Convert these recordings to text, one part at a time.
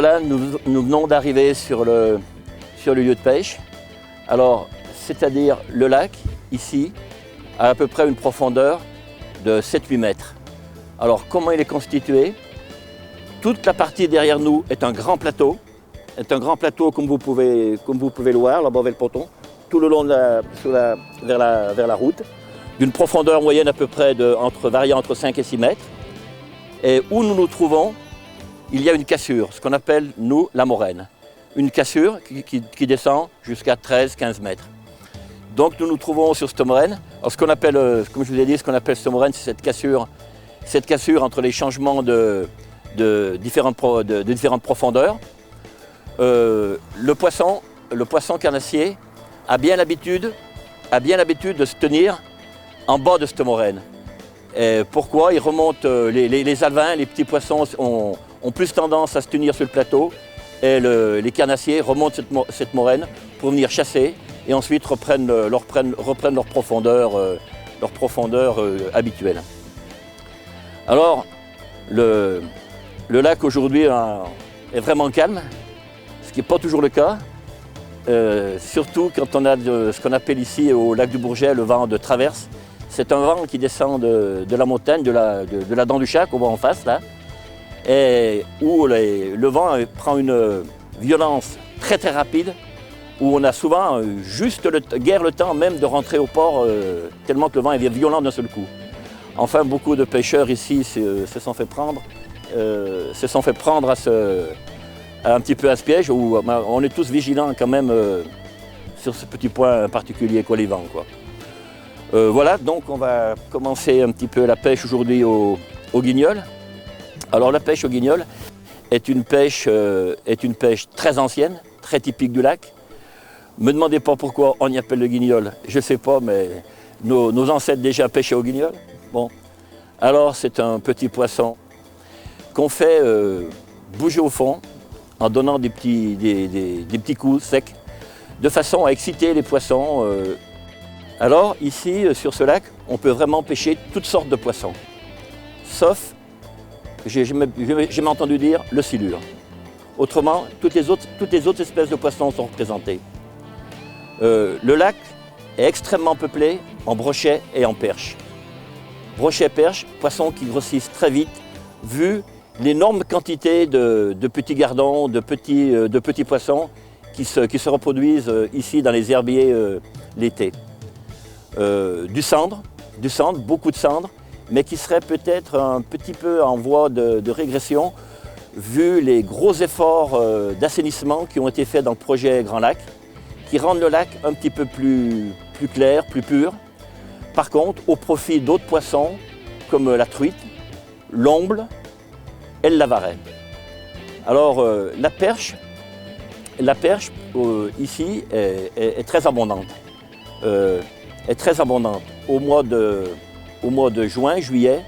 voilà, nous venons d'arriver sur le lieu de pêche. Alors, c'est-à-dire le lac, ici, à peu près une profondeur de 7-8 mètres. Alors, comment il est constitué? Toute la partie derrière nous est un grand plateau. Comme vous pouvez le voir, là-bas vers le ponton, tout le long vers la route, d'une profondeur moyenne à peu près variant entre 5 et 6 mètres. Et où nous nous trouvons, il y a une cassure, ce qu'on appelle, nous, la moraine. Une cassure qui descend jusqu'à 13-15 mètres. Donc nous nous trouvons sur cette moraine. Alors, ce qu'on appelle, comme je vous ai dit, ce qu'on appelle cette moraine, c'est cette cassure entre les changements de différentes profondeurs. Le poisson carnassier a bien l'habitude de se tenir en bas de cette moraine. Et pourquoi? Il remonte, les alevins, les petits poissons ont plus tendance à se tenir sur le plateau et les carnassiers remontent cette moraine pour venir chasser et ensuite reprennent leur profondeur habituelle. Alors, le lac aujourd'hui est vraiment calme, ce qui n'est pas toujours le cas. Surtout quand on a ce qu'on appelle ici au lac du Bourget le vent de traverse. C'est un vent qui descend de la montagne, de la dent du Chac, on voit en face là, et où le vent prend une violence très très rapide, où on a souvent guère le temps même de rentrer au port, tellement que le vent est violent d'un seul coup. Enfin, beaucoup de pêcheurs ici se sont fait prendre un petit peu à ce piège, où on est tous vigilants quand même sur ce petit point particulier qu'est les vents, quoi. Voilà, donc on va commencer un petit peu la pêche aujourd'hui au guignol. Alors la pêche au guignol est une pêche très ancienne, très typique du lac. Ne me demandez pas pourquoi on y appelle le guignol, je ne sais pas, mais nos ancêtres déjà pêchaient au guignol. Bon, alors c'est un petit poisson qu'on fait bouger au fond en donnant des petits coups secs, de façon à exciter les poissons. Alors ici, sur ce lac, on peut vraiment pêcher toutes sortes de poissons, sauf, j'ai jamais entendu dire, le silure. Autrement, toutes les autres espèces de poissons sont représentées. Le lac est extrêmement peuplé en brochets et en perches. Brochets et perches, poissons qui grossissent très vite, vu l'énorme quantité de petits gardons, de petits poissons qui se reproduisent ici dans les herbiers l'été. Du cendre, beaucoup de cendre, mais qui serait peut-être un petit peu en voie de régression, vu les gros efforts d'assainissement qui ont été faits dans le projet Grand Lac, qui rendent le lac un petit peu plus clair, plus pur. Par contre, au profit d'autres poissons, comme la truite, l'omble et le lavaret. Alors, la perche ici est très abondante. Au mois de juin, juillet,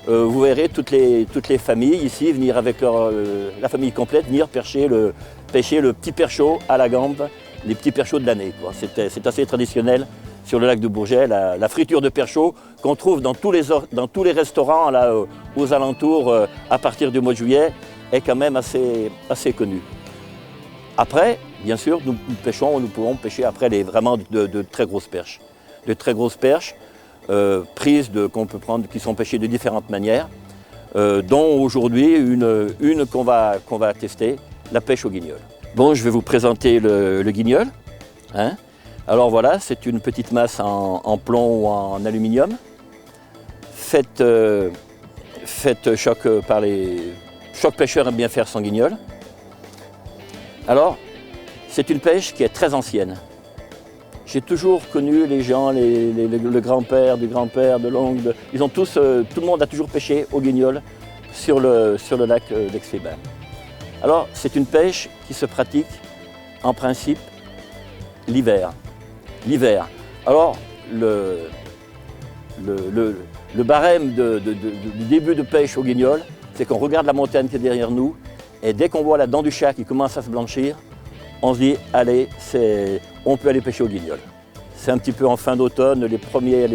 vous verrez toutes les familles ici venir avec la famille complète, venir pêcher le petit perchaud à la gambe, les petits perchauds de l'année. C'est assez traditionnel sur le lac du Bourget, la friture de perchaud qu'on trouve dans tous les restaurants là, aux alentours à partir du mois de juillet est quand même assez connue. Après, bien sûr, nous pouvons pêcher après vraiment de très grosses perches. De très grosses perches prises qu'on peut prendre, qui sont pêchées de différentes manières, dont aujourd'hui une qu'on va tester, la pêche au guignol. Bon, je vais vous présenter le guignol. Hein. Alors voilà, c'est une petite masse en plomb ou en aluminium, faite chaque pêcheur aime bien faire son guignol. Alors, c'est une pêche qui est très ancienne. J'ai toujours connu les gens, le grand-père, du grand-père, de l'oncle, tout le monde a toujours pêché au guignol sur le lac d'Aix-les-Bains. Alors, c'est une pêche qui se pratique, en principe, l'hiver. Alors, le barème du début de pêche au guignol, c'est qu'on regarde la montagne qui est derrière nous, et dès qu'on voit la dent du Chac qui commence à se blanchir, on se dit, allez, on peut aller pêcher au guignol. C'est un petit peu en fin d'automne, les premières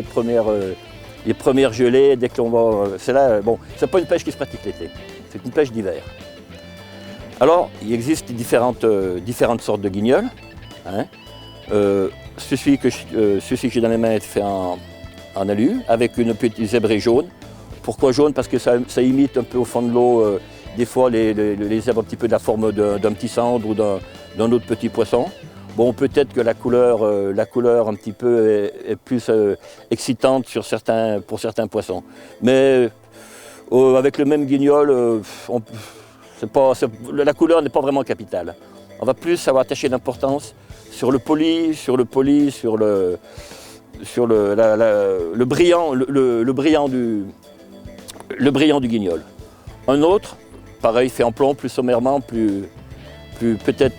gelées, dès qu'on va... C'est là, bon, c'est pas une pêche qui se pratique l'été, c'est une pêche d'hiver. Alors, il existe différentes sortes de guignols. Hein. Celui que j'ai dans les mains est fait en alu, avec une petite zébrée jaune. Pourquoi jaune? Parce que ça imite un peu au fond de l'eau, des fois, les zèbres un petit peu de la forme d'un petit cendre ou d'un autre petit poisson. Bon, peut-être que la couleur un petit peu est plus excitante pour certains poissons. Mais avec le même guignol, la couleur n'est pas vraiment capitale. On va plus avoir attaché d'importance sur le poli, sur le brillant du guignol. Un autre, pareil, fait en plomb, plus sommairement, peut-être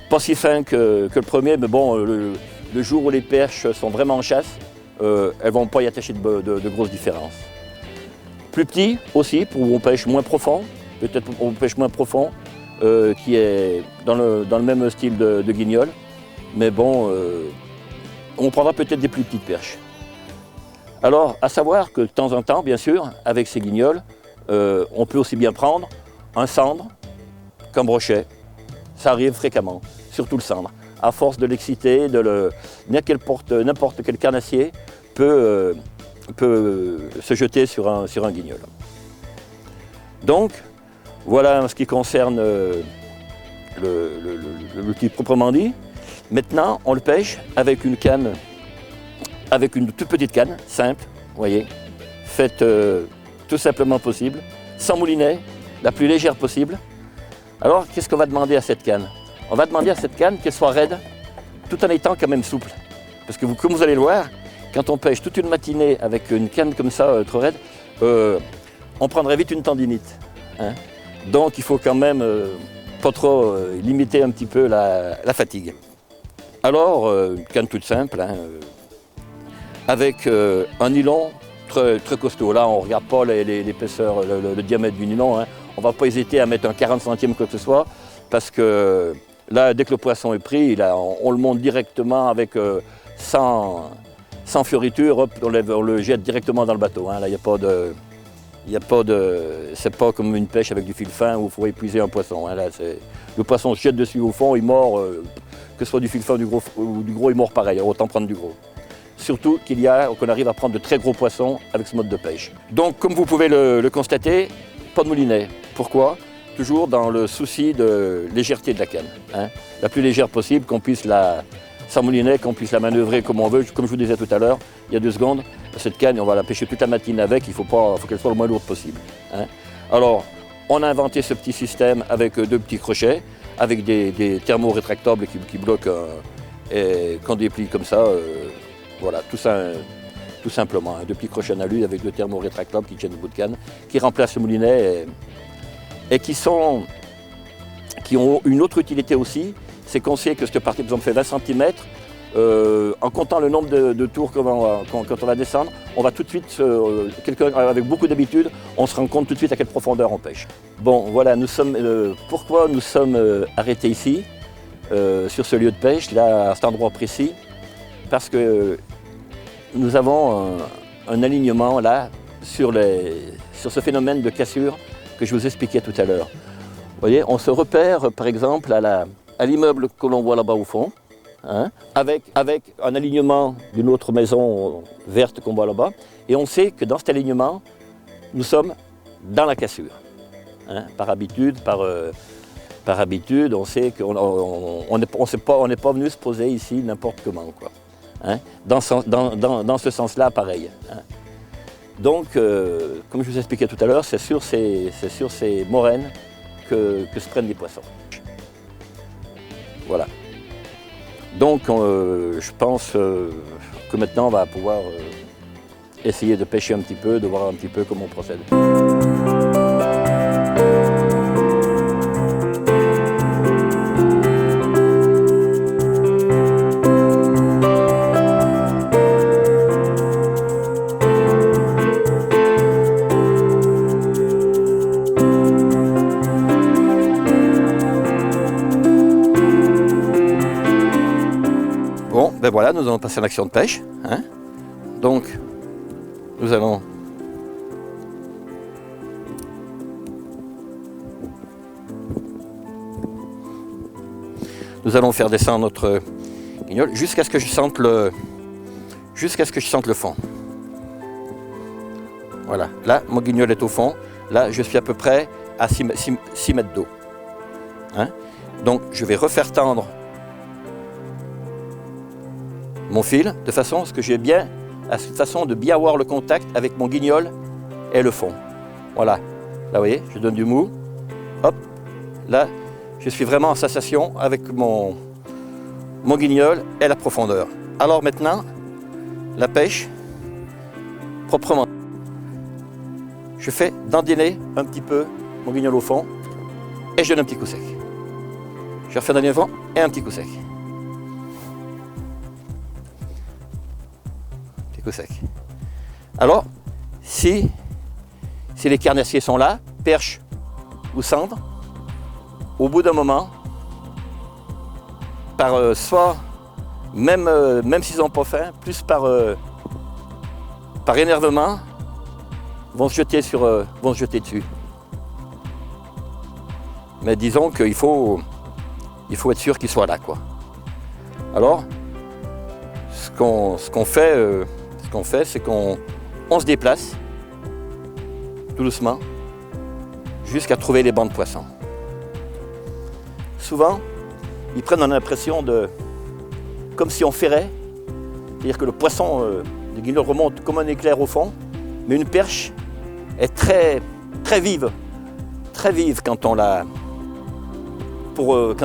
pas si fin que le premier, mais bon, le jour où les perches sont vraiment en chasse, elles ne vont pas y attacher de grosses différences. Plus petit aussi, pour où on pêche moins profond, peut-être on pêche moins profond, qui est dans le même style de guignol, mais bon, on prendra peut-être des plus petites perches. Alors, à savoir que de temps en temps, bien sûr, avec ces guignols, on peut aussi bien prendre un cendre qu'un brochet. Ça arrive fréquemment, surtout le cendre. À force de l'exciter, n'importe quel carnassier peut se jeter sur un guignol. Donc, voilà en ce qui concerne l'outil proprement dit. Maintenant, on le pêche avec une canne, avec une toute petite canne, simple, vous voyez, faite tout simplement possible, sans moulinet, la plus légère possible. Alors, qu'est-ce qu'on va demander à cette canne? On va demander à cette canne qu'elle soit raide, tout en étant quand même souple. Parce que comme vous allez le voir, quand on pêche toute une matinée avec une canne comme ça, trop raide, on prendrait vite une tendinite. Hein. Donc, il faut quand même pas trop limiter un petit peu la fatigue. Alors, une canne toute simple, hein, avec un nylon très costaud. Là, on ne regarde pas l'épaisseur, le diamètre du nylon. Hein. On ne va pas hésiter à mettre un 40 centièmes quoi que ce soit, parce que là, dès que le poisson est pris, on le monte directement avec sans fioriture, hop, on le jette directement dans le bateau. Hein. Là, c'est pas comme une pêche avec du fil fin où il faut épuiser un poisson. Hein. Là, le poisson se jette dessus au fond, il mord, que ce soit du fil fin ou du gros, il mord pareil, autant prendre du gros. Surtout qu'on arrive à prendre de très gros poissons avec ce mode de pêche. Donc, comme vous pouvez le constater, pas de moulinet. Pourquoi? Toujours dans le souci de légèreté de la canne. Hein. La plus légère possible, qu'on puisse sans moulinet, qu'on puisse la manœuvrer comme on veut. Comme je vous disais tout à l'heure, il y a 2 secondes, cette canne, on va la pêcher toute la matinée avec, il faut qu'elle soit le moins lourde possible. Hein. Alors, on a inventé ce petit système avec 2 petits crochets, avec des thermos rétractables qui bloquent et qu'on déplie comme ça. Voilà, tout simplement. 2 petits crochets en alu avec 2 thermos rétractables qui tiennent au bout de canne, qui remplacent le moulinet et qui ont une autre utilité aussi, c'est qu'on sait que cette partie, par exemple, fait 20 cm. En comptant le nombre de tours quand on va descendre, on va tout de suite, quelqu'un avec beaucoup d'habitude, on se rend compte tout de suite à quelle profondeur on pêche. Bon, voilà, pourquoi nous sommes arrêtés ici, sur ce lieu de pêche, là, à cet endroit précis, parce que nous avons un alignement là sur ce phénomène de cassure que je vous expliquais tout à l'heure. Vous voyez, on se repère par exemple à l'immeuble que l'on voit là-bas au fond, hein, avec un alignement d'une autre maison verte qu'on voit là-bas, et on sait que dans cet alignement, nous sommes dans la cassure. Hein, par habitude, on sait qu'on n'est pas venu se poser ici n'importe comment, quoi. Hein, dans ce sens-là, pareil. Hein. Donc, comme je vous expliquais tout à l'heure, c'est sur ces moraines que se prennent les poissons. Voilà. Donc, je pense que maintenant, on va pouvoir essayer de pêcher un petit peu, de voir un petit peu comment on procède. Bon, ben voilà, nous allons passer à l'action de pêche. Hein. Donc, nous allons nous allons faire descendre notre guignol jusqu'à ce que je sente le fond. Voilà, là mon guignol est au fond, là je suis à peu près à 6 mètres d'eau. Hein? Donc je vais refaire tendre mon fil de façon à ce que j'ai bien, de bien avoir le contact avec mon guignol et le fond. Voilà, là vous voyez, je donne du mou, hop, là je suis vraiment en sensation avec mon guignol et la profondeur. Alors maintenant, la pêche, proprement, je fais dandiner un petit peu mon guignol au fond et je donne un petit coup sec. Je refais dandiner au fond et un petit coup sec. Petit coup sec. Alors, si les carnassiers sont là, perche ou cendre, au bout d'un moment, soit même s'ils n'ont pas faim, plus par énervement, vont se jeter dessus. Mais disons qu'il faut être sûr qu'ils soient là, quoi. Alors, ce qu'on fait, c'est qu'on se déplace tout doucement jusqu'à trouver les bancs de poissons. Souvent, ils prennent l'impression comme si on ferrait, c'est-à-dire que le poisson, le guignol remonte comme un éclair au fond, mais une perche est très vive quand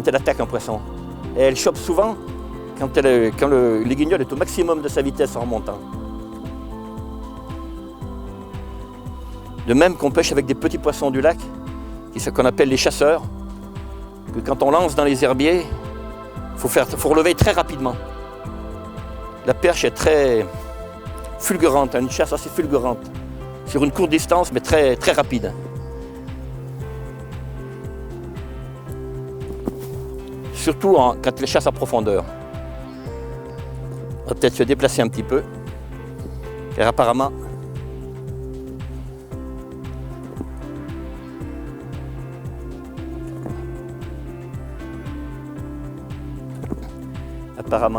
elle attaque un poisson. Et elle chope souvent quand le guignol est au maximum de sa vitesse en remontant. De même qu'on pêche avec des petits poissons du lac, qu'on appelle les chasseurs, que quand on lance dans les herbiers, il faut relever très rapidement. La perche est très fulgurante, une chasse assez fulgurante, sur une courte distance mais très rapide. Surtout quand elle chasse à profondeur. On va peut-être se déplacer un petit peu, car apparemment,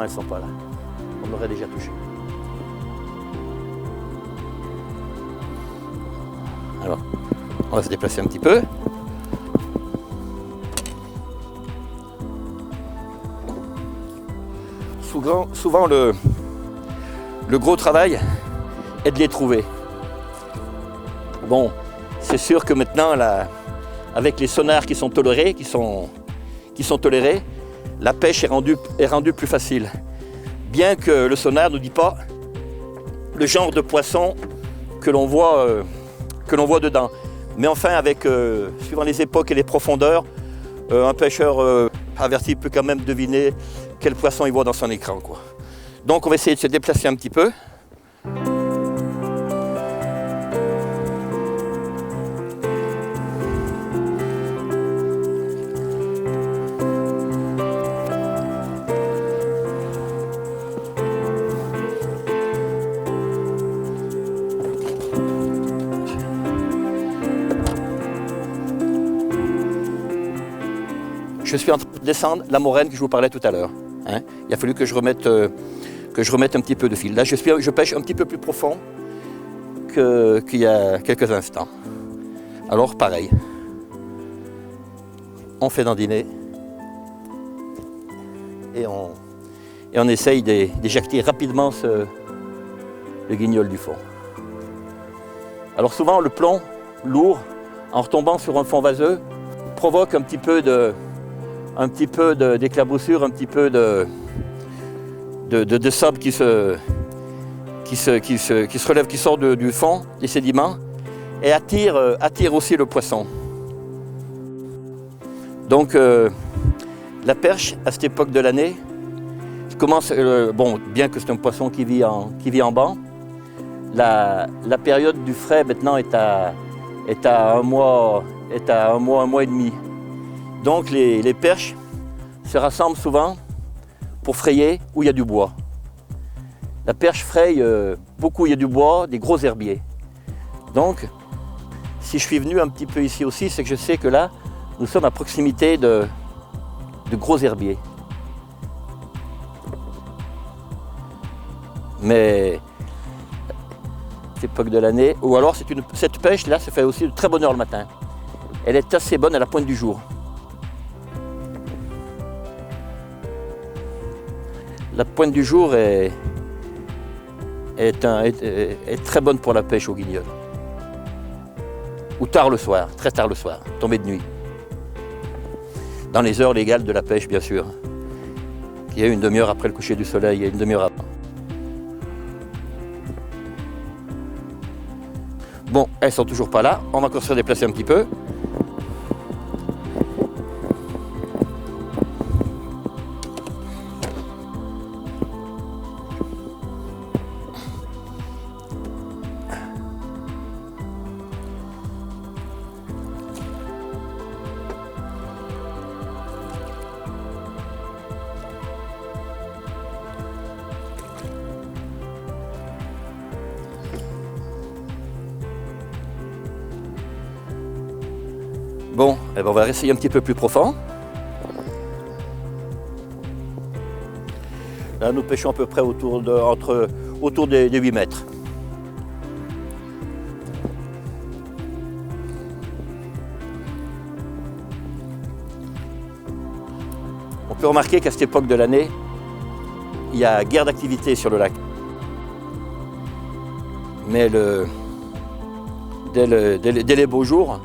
elles ne sont pas là. On l'aurait déjà touché. Alors, on va se déplacer un petit peu. Souvent le gros travail est de les trouver. Bon, c'est sûr que maintenant, avec les sonars qui sont tolérés, la pêche est rendue plus facile. Bien que le sonar ne nous dit pas le genre de poisson que l'on voit dedans. Mais enfin, suivant les époques et les profondeurs, un pêcheur averti peut quand même deviner quel poisson il voit dans son écran, quoi. Donc on va essayer de se déplacer un petit peu. Je suis en train de descendre la moraine que je vous parlais tout à l'heure. Hein. Il a fallu que je remette un petit peu de fil. Là, je pêche un petit peu plus profond qu'il y a quelques instants. Alors, pareil. On fait dandiner et on essaye d'éjecter rapidement le guignol du fond. Alors souvent, le plomb lourd, en retombant sur un fond vaseux, provoque un petit peu d'éclaboussure, un petit peu de sable qui se relève, qui sort du fond, des sédiments, et attire aussi le poisson. Donc la perche, à cette époque de l'année, commence, bien que c'est un poisson qui vit en banc, la période du frai maintenant est à un mois et demi. Donc les perches se rassemblent souvent pour frayer où il y a du bois. La perche fraye beaucoup où il y a du bois, des gros herbiers. Donc, si je suis venu un petit peu ici aussi, c'est que je sais que là, nous sommes à proximité de gros herbiers. Mais cette époque de l'année, ou alors cette pêche-là se fait aussi de très bonne heure le matin. Elle est assez bonne à la pointe du jour. La pointe du jour est très bonne pour la pêche au guignol. Ou tard le soir, très tard le soir, tombée de nuit. Dans les heures légales de la pêche, bien sûr. Il y a une demi-heure après le coucher du soleil, il y a une demi-heure avant. Bon, elles sont toujours pas là, on va encore se déplacer un petit peu. Bon, eh ben on va essayer un petit peu plus profond. Là, nous pêchons à peu près autour des 8 mètres. On peut remarquer qu'à cette époque de l'année, il y a guère d'activité sur le lac. Mais dès les beaux jours,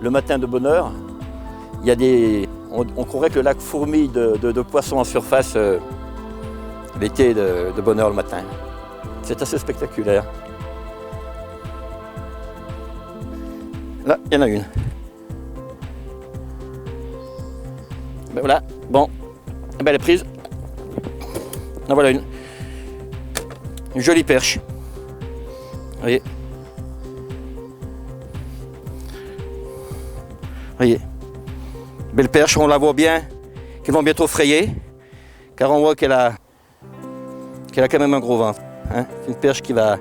le matin de bonne heure, on croirait que le lac fourmille de poissons en surface l'été de bonne heure le matin. C'est assez spectaculaire. Là, il y en a une. Ben voilà, bon, ben elle est prise. En voilà une. Une jolie perche. Vous voyez. Voyez, belle perche, on la voit bien, qu'elles vont bientôt frayer, car on voit qu'elle a quand même un gros ventre. Hein. C'est une perche qui va,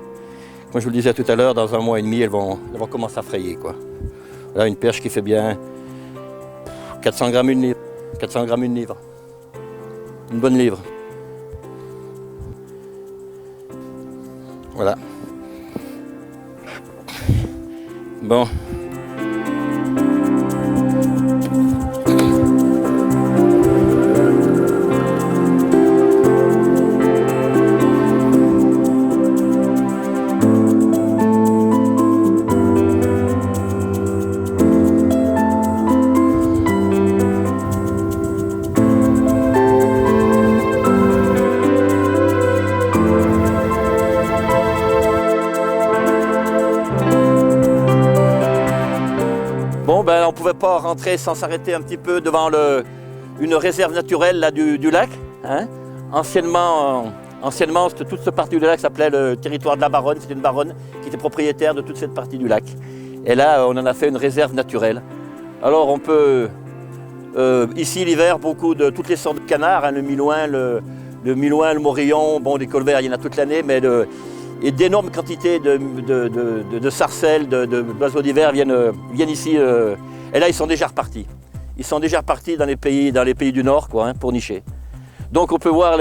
comme je vous le disais tout à l'heure, dans 1 mois et demi, elles vont commencer à frayer, quoi. Voilà une perche qui fait bien 400 grammes une livre. 400 grammes une livre. Une bonne livre. Voilà. Bon. Bon, ben, on ne pouvait pas rentrer sans s'arrêter un petit peu devant une réserve naturelle là, du lac. Hein. Anciennement, toute cette partie du lac s'appelait le territoire de la Baronne. C'était une baronne qui était propriétaire de toute cette partie du lac. Et là, on en a fait une réserve naturelle. Alors, on peut, ici l'hiver, toutes les sortes de canards, hein, le milouin, le morillon, bon, des colverts, il y en a toute l'année, mais et d'énormes quantités de sarcelles, d'oiseaux d'hiver viennent ici. Et là, ils sont déjà repartis. Ils sont déjà repartis dans les pays du Nord, quoi, hein, pour nicher. Donc, on peut voir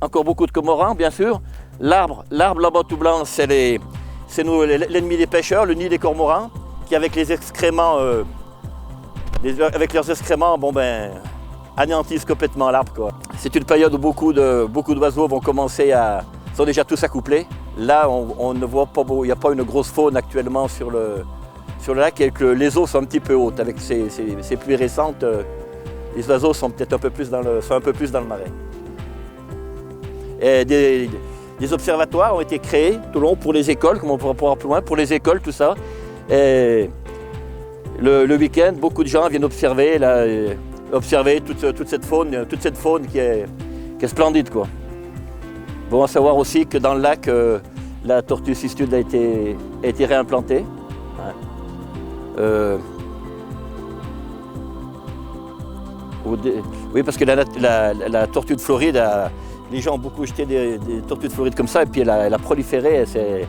encore beaucoup de cormorans, bien sûr. L'arbre là-bas tout blanc, c'est l'ennemi des pêcheurs, le nid des cormorans, qui avec les excréments, avec leurs excréments, bon ben, anéantissent complètement l'arbre, quoi. C'est une période où beaucoup d'oiseaux vont commencer sont déjà tous accouplés. Là, on ne voit pas, il n'y a pas une grosse faune actuellement sur le lac et que les eaux sont un petit peu hautes. Avec ces pluies récentes, les oiseaux sont peut-être un peu plus dans le marais. Et des observatoires ont été créés tout le long pour les écoles, comme on pourra voir plus loin, pour les écoles, tout ça. Et le week-end, beaucoup de gens viennent observer toute cette faune qui est splendide, quoi. Bon, à savoir aussi que dans le lac, la tortue cistude a été réimplantée. Oui, parce que la tortue de Floride, les gens ont beaucoup jeté des tortues de Floride comme ça, et puis elle a proliféré. C'est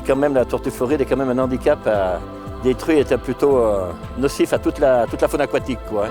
quand même, la tortue de Floride est quand même un handicap à détruire, était plutôt nocif à toute la faune aquatique, quoi.